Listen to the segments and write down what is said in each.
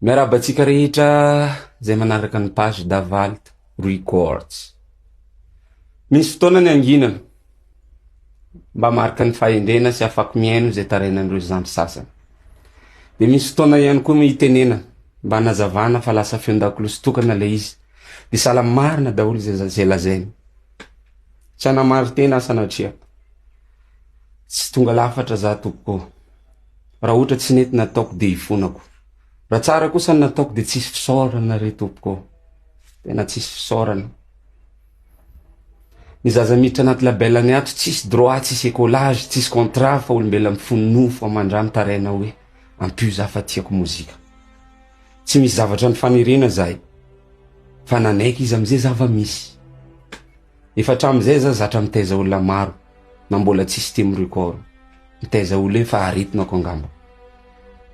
Miarabatsika rehetra zay manaraka ny page Davalt Records. Misy fotoana ny anginana mba marika ny fahendrena sy afaka miaino zay tarainandreo zandy sasany. De misy fotoana ihany koa mitenena mba nazavana fa lasa feon-dakilo sy tokana le izy. De sala marina daholo zay lazainy. Tsy anamary tena sanatria tsy tonga lafatra za tompoko. Raha ohatra tsy nety nataoko de ifonako. Raha tsara kosa ny nataoko de tsisy fisaorana re tompoko. Tena tsisy fisaorana. Ny zaza miditra anaty labelany ato tsisy droit, tsisy écolage, tsisy contrat fa olombela mifonofo amandramy taraina hoe ampio za fa tiako mozika. Tsy misy zavatra ny fanirina zay. Fa nanaiky izy amizay zava misy. Efa hatramizay za zatra mitaiza olona maro na mbola tsisy team record. Mitaiza olo fa aritinako angamba.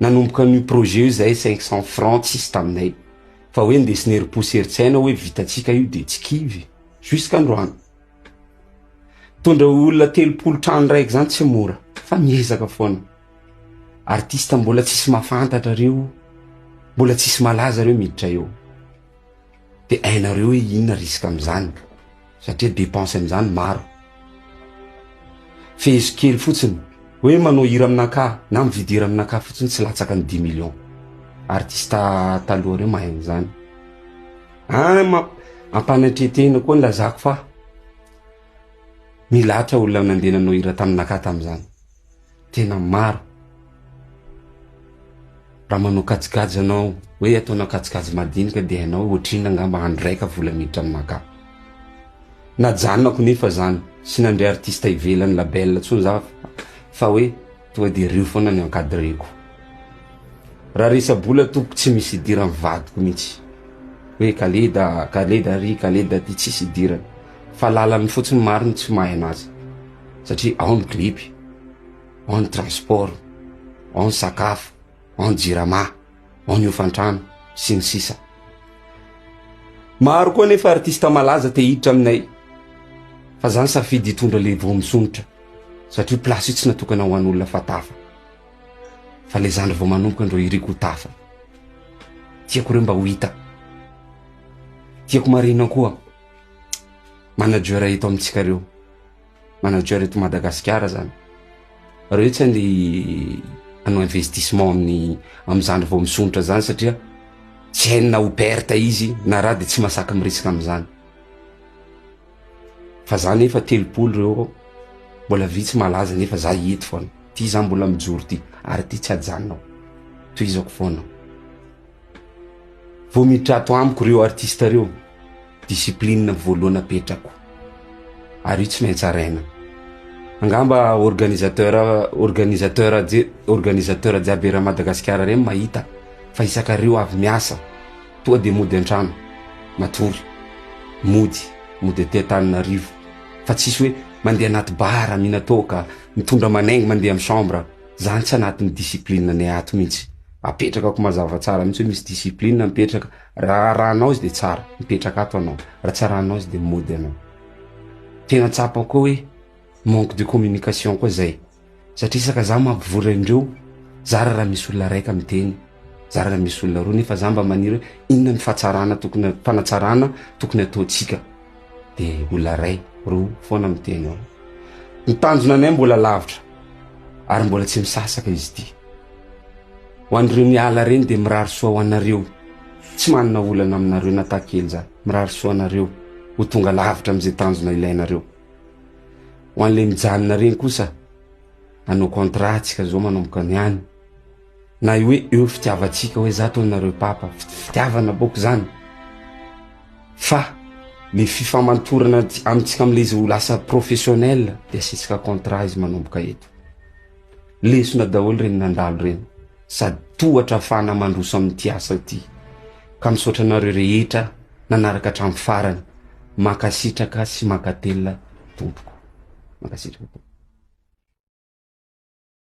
Nanomboka ny projet io zay 500 francs tsisy taminay. Fa hoe ndesiny repousse eritsaina hoe vitatsika io de tsy kivy jusqu'à androany. Tondra olona 30 trano raiky zany tsy mora, fa miezaka foana. Artista mbola tsisy mafantatra reo, mbola tsisy malaza reo miditra eo. De ainareo hoe inona risque amizany, satria dépense amizany maro. Fezo kely fotsiny, hoe manao hira aminaka, na mividy hira aminaka fotsiny tsy latsaka ny 10 millions. Artista taloha reo mahay an'izany. Ampanatretena koa nilazako fa milatra olona nandeha nanao hira taminaka tamizany. Tena maro. Raha manao kajikajy anao, hoe ataonao kajikajy madinika de hainao ohatrina angamba andro raika vola miditra aminaka. Najanonako nefa zany, sy nandray artista ivelany label tsony za fa hoe tonga de reo foana ny encadreko. Raha resabola tompoko tsy misy idirany vadiko mihitsy. Hoe kaleda ty tsisy idirany. Fa lalany fotsiny mariny tsy mahay anazy. Satria ao ny klipy, ao ny transport, ao ny sakafo, ao ny jirama, ao ny ofantrano, sy ny sisa. Maro koa nefa artista malaza te hiditra aminay. Fa zany safidy hitondra le vao misonitra. Satria plasy io tsy natokana ho an'olona fa tafa. Fa le zandry vao manomboka andreo iriko tafa. Tiako reo mba ho hita. Tiako marina koa. Manager eto amitsika reo. Manager eto Madagasikara zany. Reo tsy andy anao investissement amizandry vao misonitra zany satria tsy hainy na ho perte izy na raha de tsy masaka mirisika amizany. Fa za nefa 30 reo mbola vitsy malaza nefa za hety foana. Ty za mbola mijoro ty ary ty tsy ajanonao. Toizako foana. Vao miditra ato amiko reo artista reo, discipline voalohany apetrako. Ary io tsy maintsy araina. Angamba organisateur jiaby era Madagasikara reny mahita fa isaka reo avy miasa toa de mody antrano matory mody Antananarivo fa tsisy hoe mandeha anaty bara minatoka mitondra manaingy mandeha amin'ny chambre zany tsy anatin'ny discipline ny ato mihitsy. Apetraka ako mazava tsara mihitsy hoe misy discipline mipetraka. Raha rahanao izy de tsara mipetraka ato anao, raha tsy rahanao izy de mody anao. Tena tsapa koa hoe manque de communication koa zay. Satria saka za mampivory andreo, zara raha misy olona raika miteny, zara raha misy olona roa nefa za mba maniry hoe inona ny fanatsarana tokony ataotsika. De olona ray, roa foana miteny ao. Ny tanjona anay mbola lavitra ary mbola tsy misasaka izy ty. Ho an'ireo miala reny de mirary soa ho anareo. Tsy manana olana aminareo natakely zany. Mirary soa anareo ho tonga lavitra amizay tanjona ilainareo. Ho an'le mijanona reny kosa anao contrat tsika zao manomboka niany. Na hoe eo fitiavatsika hoe za taonareo papa, fitiavana boko zany. Fa le fifamantorana amitsika am'le izy ho lasa professionnel de asitsika contrat izy manomboka eto. Lesona daholo reny nandalo reny. Sady tohatra fana mandroso amin'ty asa ty. Ka misaotra nareo rehetra nanaraka hatramin'ny farany. Makasitraka sy makatelina tompoko. Makasitraka.